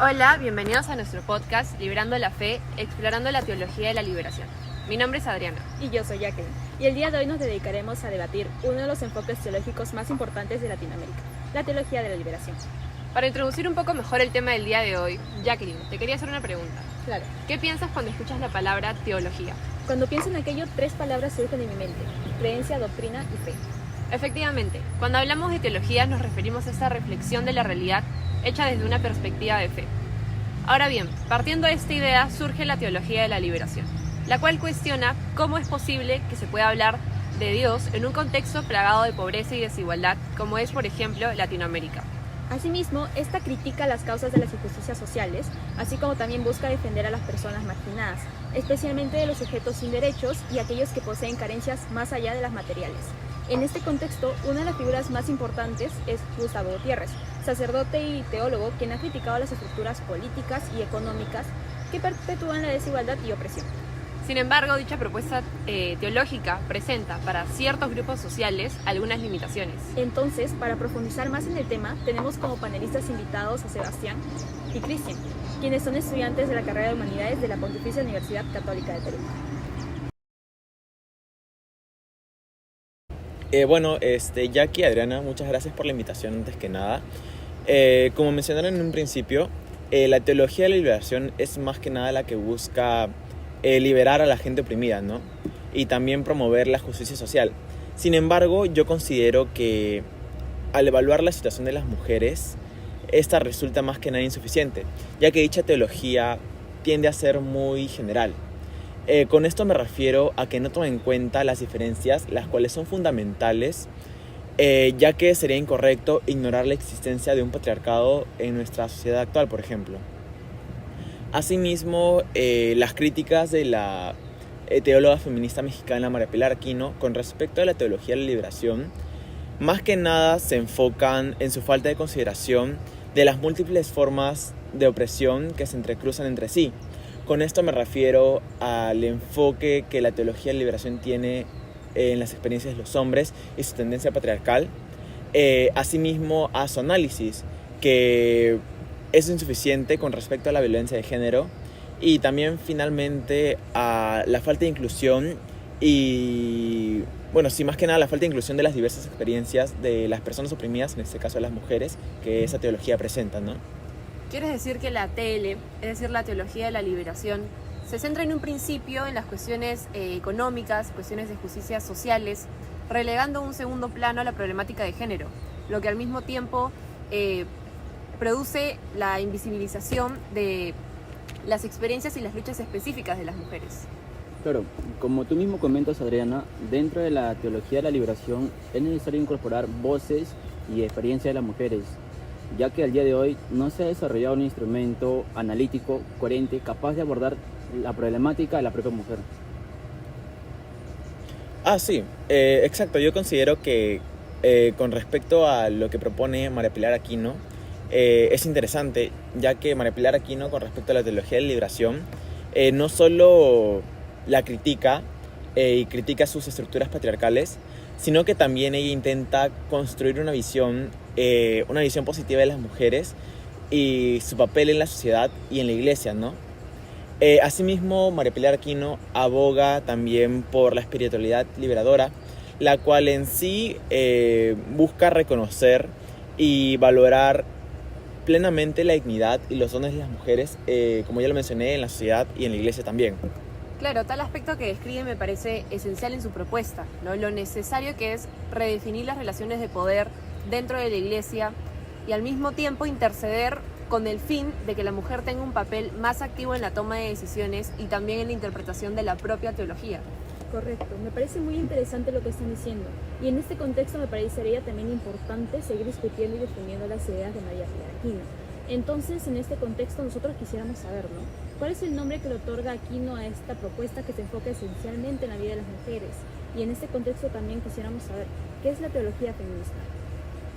Hola, bienvenidos a nuestro podcast Librando la Fe, explorando la teología de la liberación. Mi nombre es Adriana. Y yo soy Jacqueline. Y el día de hoy nos dedicaremos a debatir uno de los enfoques teológicos más importantes de Latinoamérica, la teología de la liberación. Para introducir un poco mejor el tema del día de hoy, Jacqueline, te quería hacer una pregunta. Claro. ¿Qué piensas cuando escuchas la palabra teología? Cuando pienso en aquello, tres palabras surgen en mi mente: creencia, doctrina y fe. Efectivamente, cuando hablamos de teología nos referimos a esa reflexión de la realidad hecha desde una perspectiva de fe. Ahora bien, partiendo de esta idea surge la teología de la liberación, la cual cuestiona cómo es posible que se pueda hablar de Dios en un contexto plagado de pobreza y desigualdad, como es, por ejemplo, Latinoamérica. Asimismo, esta critica las causas de las injusticias sociales, así como también busca defender a las personas marginadas, especialmente de los sujetos sin derechos y aquellos que poseen carencias más allá de las materiales. En este contexto, una de las figuras más importantes es Gustavo Gutiérrez, sacerdote y teólogo, quien ha criticado las estructuras políticas y económicas que perpetúan la desigualdad y opresión. Sin embargo, dicha propuesta teológica presenta para ciertos grupos sociales algunas limitaciones. Entonces, para profundizar más en el tema, tenemos como panelistas invitados a Sebastián y Cristian, quienes son estudiantes de la carrera de Humanidades de la Pontificia Universidad Católica de Perú. Jackie, Adriana, muchas gracias por la invitación antes que nada. Como mencionaron en un principio, la teología de la liberación es más que nada la que busca liberar a la gente oprimida, ¿no? Y también promover la justicia social. Sin embargo, yo considero que al evaluar la situación de las mujeres, esta resulta más que nada insuficiente, ya que dicha teología tiende a ser muy general. Con esto me refiero a que no toma en cuenta las diferencias, las cuales son fundamentales, ya que sería incorrecto ignorar la existencia de un patriarcado en nuestra sociedad actual, por ejemplo. Asimismo, las críticas de la teóloga feminista mexicana María Pilar Aquino con respecto a la teología de la liberación, más que nada se enfocan en su falta de consideración de las múltiples formas de opresión que se entrecruzan entre sí. Con esto me refiero al enfoque que la teología de la liberación tiene en las experiencias de los hombres y su tendencia patriarcal. Asimismo, a su análisis, que es insuficiente con respecto a la violencia de género. Y también, finalmente, a la falta de inclusión y, más que nada, la falta de inclusión de las diversas experiencias de las personas oprimidas, en este caso de las mujeres, que esa teología presenta, ¿no? ¿Quieres decir que la TL, es decir, la teología de la liberación, se centra en un principio en las cuestiones económicas, cuestiones de justicia sociales, relegando a un segundo plano a la problemática de género, lo que al mismo tiempo produce la invisibilización de las experiencias y las luchas específicas de las mujeres? Claro, como tú mismo comentas, Adriana, dentro de la teología de la liberación es necesario incorporar voces y experiencias de las mujeres, ya que al día de hoy no se ha desarrollado un instrumento analítico, coherente, capaz de abordar la problemática de la propia mujer. Sí, exacto. Yo considero que con respecto a lo que propone María Pilar Aquino, es interesante, ya que María Pilar Aquino, con respecto a la teología de la liberación, no solo la critica y critica sus estructuras patriarcales, sino que también ella intenta construir una visión positiva de las mujeres y su papel en la sociedad y en la iglesia, ¿no? Asimismo, María Pilar Aquino aboga también por la espiritualidad liberadora, la cual en sí busca reconocer y valorar plenamente la dignidad y los dones de las mujeres, como ya lo mencioné, en la sociedad y en la iglesia también. Claro, tal aspecto que describe me parece esencial en su propuesta, ¿no? Lo necesario que es redefinir las relaciones de poder dentro de la iglesia y al mismo tiempo interceder con el fin de que la mujer tenga un papel más activo en la toma de decisiones y también en la interpretación de la propia teología. Correcto, me parece muy interesante lo que están diciendo, y en este contexto me parecería también importante seguir discutiendo y defendiendo las ideas de María Pilar Aquino. Entonces, en este contexto nosotros quisiéramos saber, ¿no? ¿Cuál es el nombre que le otorga Aquino a esta propuesta que se enfoca esencialmente en la vida de las mujeres? Y en este contexto también quisiéramos saber, ¿qué es la teología feminista?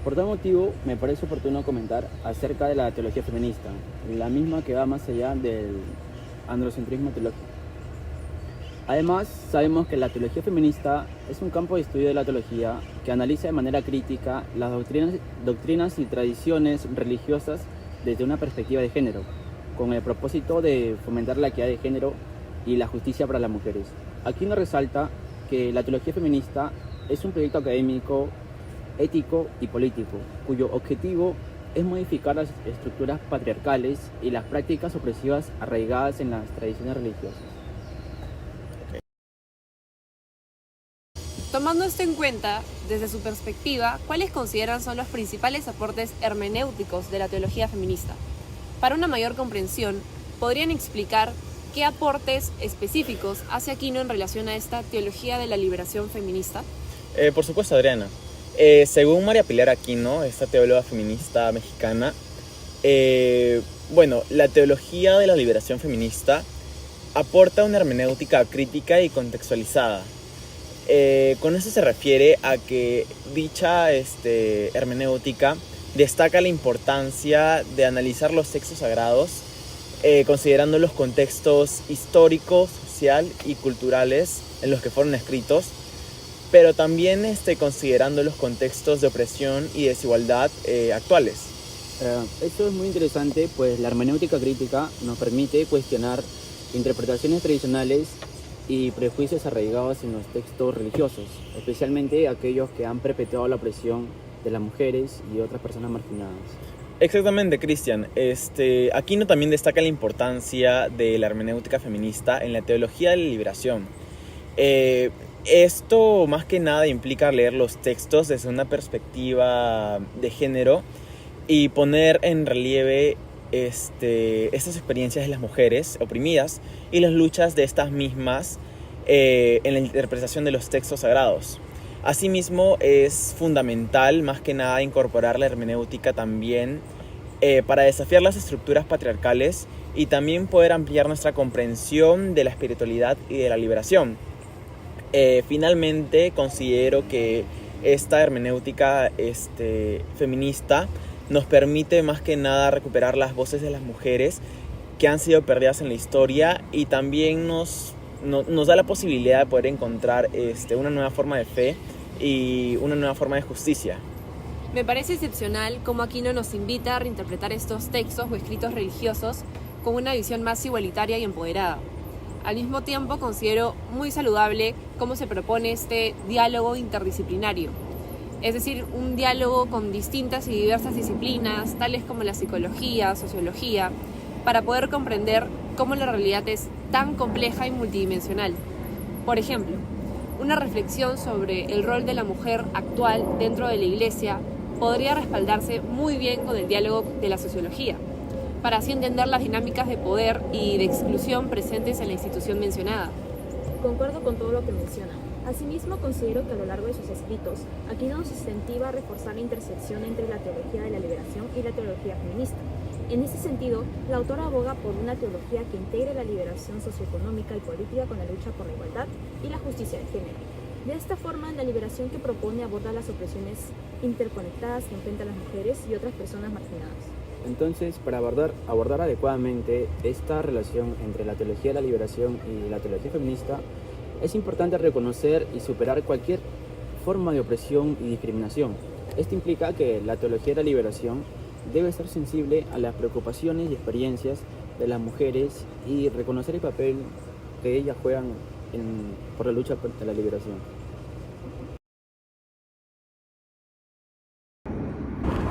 Por tal motivo, me parece oportuno comentar acerca de la teología feminista, la misma que va más allá del androcentrismo teológico. Además, sabemos que la teología feminista es un campo de estudio de la teología que analiza de manera crítica las doctrinas y tradiciones religiosas desde una perspectiva de género, con el propósito de fomentar la equidad de género y la justicia para las mujeres. Aquino resalta que la teología feminista es un proyecto académico, ético y político, cuyo objetivo es modificar las estructuras patriarcales y las prácticas opresivas arraigadas en las tradiciones religiosas. Tomando esto en cuenta, desde su perspectiva, ¿cuáles consideran son los principales aportes hermenéuticos de la teología feminista? Para una mayor comprensión, ¿podrían explicar qué aportes específicos hace Aquino en relación a esta teología de la liberación feminista? Por supuesto, Adriana. Según María Pilar Aquino, esta teóloga feminista mexicana, la teología de la liberación feminista aporta una hermenéutica crítica y contextualizada. Con eso se refiere a que dicha hermenéutica destaca la importancia de analizar los textos sagrados, considerando los contextos históricos, social y culturales en los que fueron escritos, pero también considerando los contextos de opresión y desigualdad actuales. Esto es muy interesante, pues la hermenéutica crítica nos permite cuestionar interpretaciones tradicionales y prejuicios arraigados en los textos religiosos, especialmente aquellos que han perpetuado la opresión de las mujeres y otras personas marginadas. Exactamente, Cristian. Aquino también destaca la importancia de la hermenéutica feminista en la teología de la liberación. Esto más que nada implica leer los textos desde una perspectiva de género y poner en relieve estas experiencias de las mujeres oprimidas y las luchas de estas mismas en la interpretación de los textos sagrados. Asimismo, es fundamental más que nada incorporar la hermenéutica también para desafiar las estructuras patriarcales y también poder ampliar nuestra comprensión de la espiritualidad y de la liberación. Finalmente, considero que esta hermenéutica feminista nos permite más que nada recuperar las voces de las mujeres que han sido perdidas en la historia y también nos da la posibilidad de poder encontrar una nueva forma de fe y una nueva forma de justicia. Me parece excepcional cómo Aquino nos invita a reinterpretar estos textos o escritos religiosos con una visión más igualitaria y empoderada. Al mismo tiempo, considero muy saludable cómo se propone este diálogo interdisciplinario. Es decir, un diálogo con distintas y diversas disciplinas, tales como la psicología, sociología, para poder comprender cómo la realidad es tan compleja y multidimensional. Por ejemplo, una reflexión sobre el rol de la mujer actual dentro de la Iglesia podría respaldarse muy bien con el diálogo de la sociología, para así entender las dinámicas de poder y de exclusión presentes en la institución mencionada. Concuerdo con todo lo que menciona. Asimismo, considero que a lo largo de sus escritos, Aquino nos incentiva a reforzar la intersección entre la teología de la liberación y la teología feminista. En ese sentido, la autora aboga por una teología que integre la liberación socioeconómica y política con la lucha por la igualdad y la justicia de género. De esta forma, la liberación que propone aborda las opresiones interconectadas que enfrentan las mujeres y otras personas marginadas. Entonces, para abordar adecuadamente esta relación entre la teología de la liberación y la teología feminista, es importante reconocer y superar cualquier forma de opresión y discriminación. Esto implica que la teología de la liberación debe ser sensible a las preocupaciones y experiencias de las mujeres y reconocer el papel que ellas juegan por la lucha de la liberación.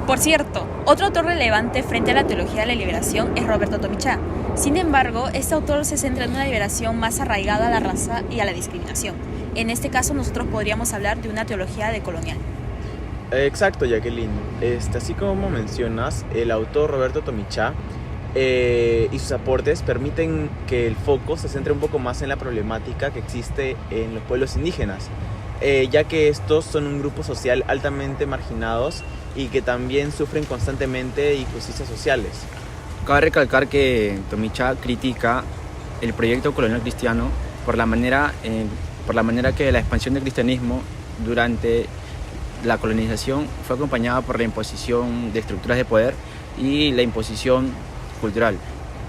Por cierto, otro autor relevante frente a la teología de la liberación es Roberto Tomichat. Sin embargo, este autor se centra en una liberación más arraigada a la raza y a la discriminación. En este caso, nosotros podríamos hablar de una teología decolonial. Exacto, Jacqueline. Así como mencionas, el autor Roberto Tomichat y sus aportes permiten que el foco se centre un poco más en la problemática que existe en los pueblos indígenas, ya que estos son un grupo social altamente marginados y que también sufren constantemente injusticias sociales. Cabe recalcar que Tomichat critica el proyecto colonial cristiano por la manera que la expansión del cristianismo durante la colonización fue acompañada por la imposición de estructuras de poder y la imposición cultural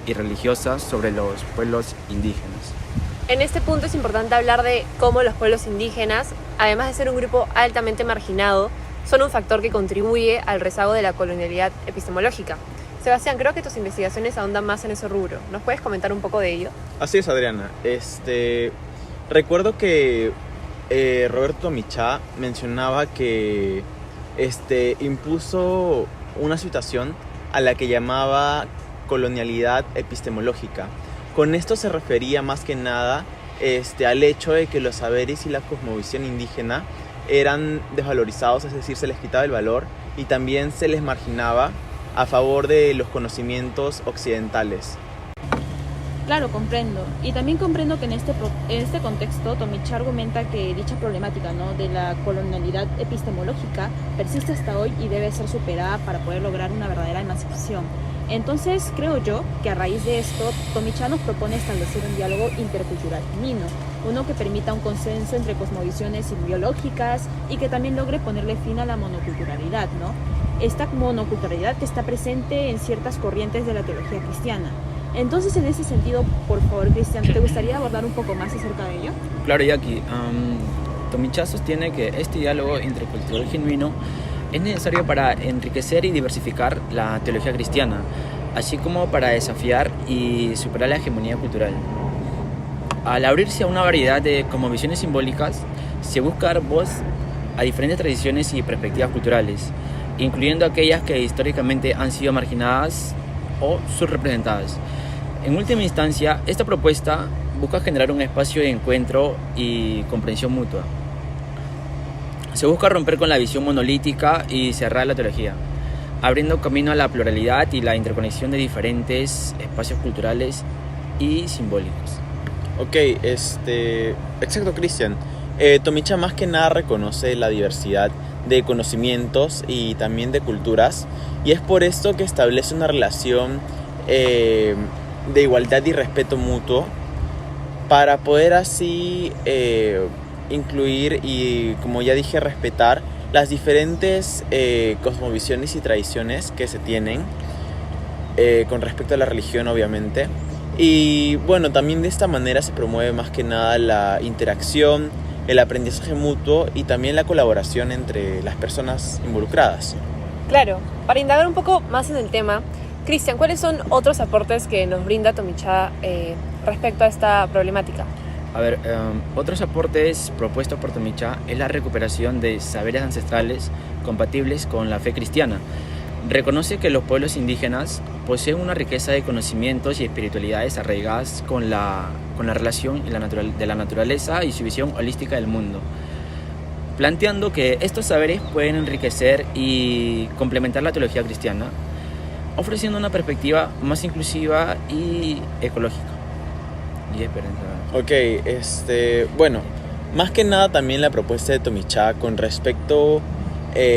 y religiosa sobre los pueblos indígenas. En este punto es importante hablar de cómo los pueblos indígenas, además de ser un grupo altamente marginado, son un factor que contribuye al rezago de la colonialidad epistemológica. Sebastián, creo que tus investigaciones ahondan más en ese rubro. ¿Nos puedes comentar un poco de ello? Así es, Adriana. Recuerdo que Roberto Tomichat mencionaba que impuso una situación a la que llamaba colonialidad epistemológica. Con esto se refería más que nada al hecho de que los saberes y la cosmovisión indígena eran desvalorizados, es decir, se les quitaba el valor y también se les marginaba a favor de los conocimientos occidentales. Claro, comprendo. Y también comprendo que en este contexto Tomichat argumenta que dicha problemática, ¿no?, de la colonialidad epistemológica persiste hasta hoy y debe ser superada para poder lograr una verdadera emancipación. Entonces, creo yo que a raíz de esto, Tomichat nos propone establecer un diálogo intercultural genuino, uno que permita un consenso entre cosmovisiones ideológicas y que también logre ponerle fin a la monoculturalidad, ¿no? Esta monoculturalidad que está presente en ciertas corrientes de la teología cristiana. Entonces, en ese sentido, por favor, Cristian, ¿te gustaría abordar un poco más acerca de ello? Claro, Jackie. Tomichat sostiene que este diálogo intercultural genuino es necesario para enriquecer y diversificar la teología cristiana, así como para desafiar y superar la hegemonía cultural. Al abrirse a una variedad de cosmovisiones simbólicas, se busca dar voz a diferentes tradiciones y perspectivas culturales, incluyendo aquellas que históricamente han sido marginadas o subrepresentadas. En última instancia, esta propuesta busca generar un espacio de encuentro y comprensión mutua. Se busca romper con la visión monolítica y cerrar la teología, abriendo camino a la pluralidad y la interconexión de diferentes espacios culturales y simbólicos. Ok, exacto, Cristian. Tomichat más que nada reconoce la diversidad de conocimientos y también de culturas, y es por esto que establece una relación de igualdad y respeto mutuo para poder así incluir y, como ya dije, respetar las diferentes cosmovisiones y tradiciones que se tienen con respecto a la religión, obviamente. Y bueno, también de esta manera se promueve más que nada la interacción, el aprendizaje mutuo y también la colaboración entre las personas involucradas. Claro, para indagar un poco más en el tema, Cristian, ¿cuáles son otros aportes que nos brinda Tomichat respecto a esta problemática? A ver, otros aportes propuestos por Tomichat es la recuperación de saberes ancestrales compatibles con la fe cristiana. Reconoce que los pueblos indígenas poseen una riqueza de conocimientos y espiritualidades arraigadas con la relación de la naturaleza y su visión holística del mundo, planteando que estos saberes pueden enriquecer y complementar la teología cristiana, ofreciendo una perspectiva más inclusiva y ecológica y esperanzadora. Ok, bueno, más que nada también la propuesta de Tomichat con respecto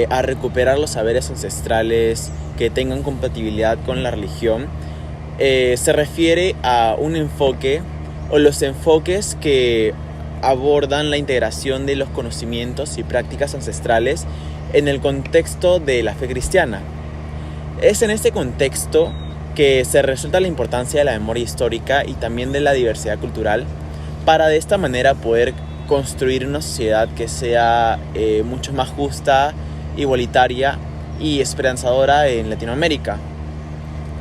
a recuperar los saberes ancestrales que tengan compatibilidad con la religión, se refiere a un enfoque o los enfoques que abordan la integración de los conocimientos y prácticas ancestrales en el contexto de la fe cristiana. Es en este contexto que se resalta la importancia de la memoria histórica y también de la diversidad cultural para de esta manera poder construir una sociedad que sea mucho más justa, igualitaria y esperanzadora en Latinoamérica.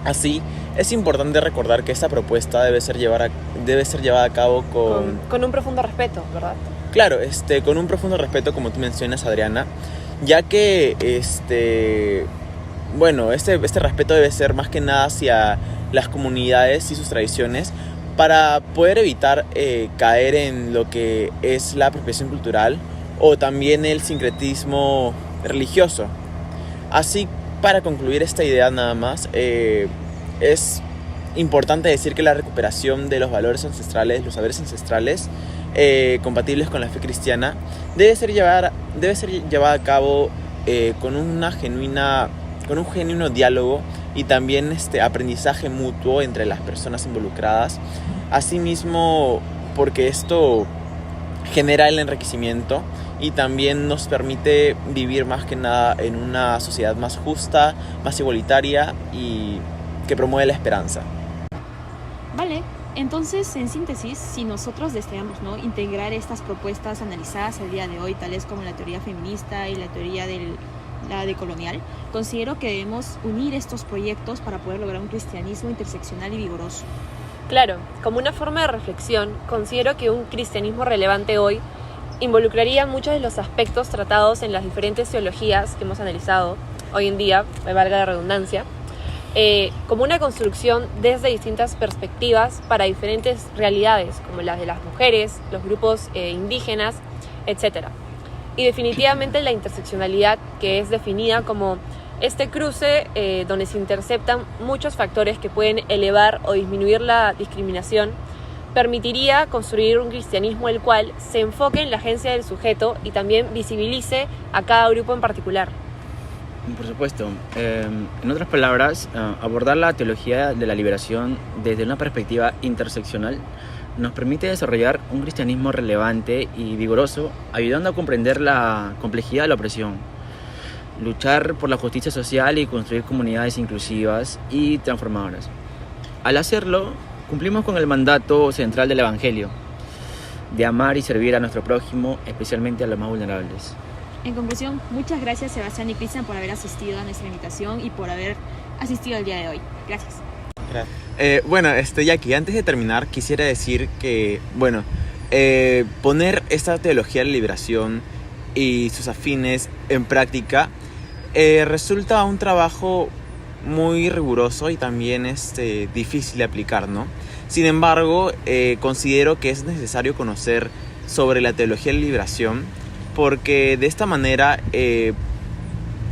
Así, es importante recordar que esta propuesta debe ser llevada a cabo con un profundo respeto, ¿verdad? Claro, con un profundo respeto, como tú mencionas, Adriana, ya que este respeto debe ser más que nada hacia las comunidades y sus tradiciones para poder evitar caer en lo que es la apropiación cultural o también el sincretismo religioso. Así, para concluir esta idea nada más, es importante decir que la recuperación de los valores ancestrales, los saberes ancestrales compatibles con la fe cristiana debe ser llevada a cabo con un genuino diálogo y también aprendizaje mutuo entre las personas involucradas. Asimismo, porque esto genera el enriquecimiento y también nos permite vivir más que nada en una sociedad más justa, más igualitaria y que promueve la esperanza. Vale, entonces, en síntesis, si nosotros deseamos, ¿no?, integrar estas propuestas analizadas el día de hoy, tales como la teoría feminista y la teoría del la decolonial, considero que debemos unir estos proyectos para poder lograr un cristianismo interseccional y vigoroso. Claro, como una forma de reflexión, considero que un cristianismo relevante hoy involucraría muchos de los aspectos tratados en las diferentes teologías que hemos analizado hoy en día, me valga la redundancia, como una construcción desde distintas perspectivas para diferentes realidades, como las de las mujeres, los grupos indígenas, etc. Y definitivamente la interseccionalidad, que es definida como este cruce donde se interceptan muchos factores que pueden elevar o disminuir la discriminación, permitiría construir un cristianismo el cual se enfoque en la agencia del sujeto y también visibilice a cada grupo en particular. Por supuesto. En otras palabras, abordar la teología de la liberación desde una perspectiva interseccional nos permite desarrollar un cristianismo relevante y vigoroso, ayudando a comprender la complejidad de la opresión, luchar por la justicia social y construir comunidades inclusivas y transformadoras. Al hacerlo, cumplimos con el mandato central del Evangelio, de amar y servir a nuestro prójimo, especialmente a los más vulnerables. En conclusión, muchas gracias Sebastián y Cristian por haber asistido a nuestra invitación y por haber asistido el día de hoy. Gracias. Bueno, Jackie, antes de terminar quisiera decir que, poner esta teología de la liberación y sus afines en práctica resulta un trabajo muy riguroso y también difícil de aplicar, ¿no? Sin embargo, considero que es necesario conocer sobre la teología de la liberación, porque de esta manera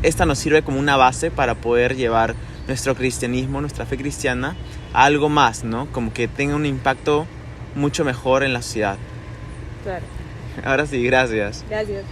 esta nos sirve como una base para poder llevar nuestro cristianismo, nuestra fe cristiana, a algo más, ¿no? Como que tenga un impacto mucho mejor en la sociedad. Claro. Ahora sí, gracias. Gracias.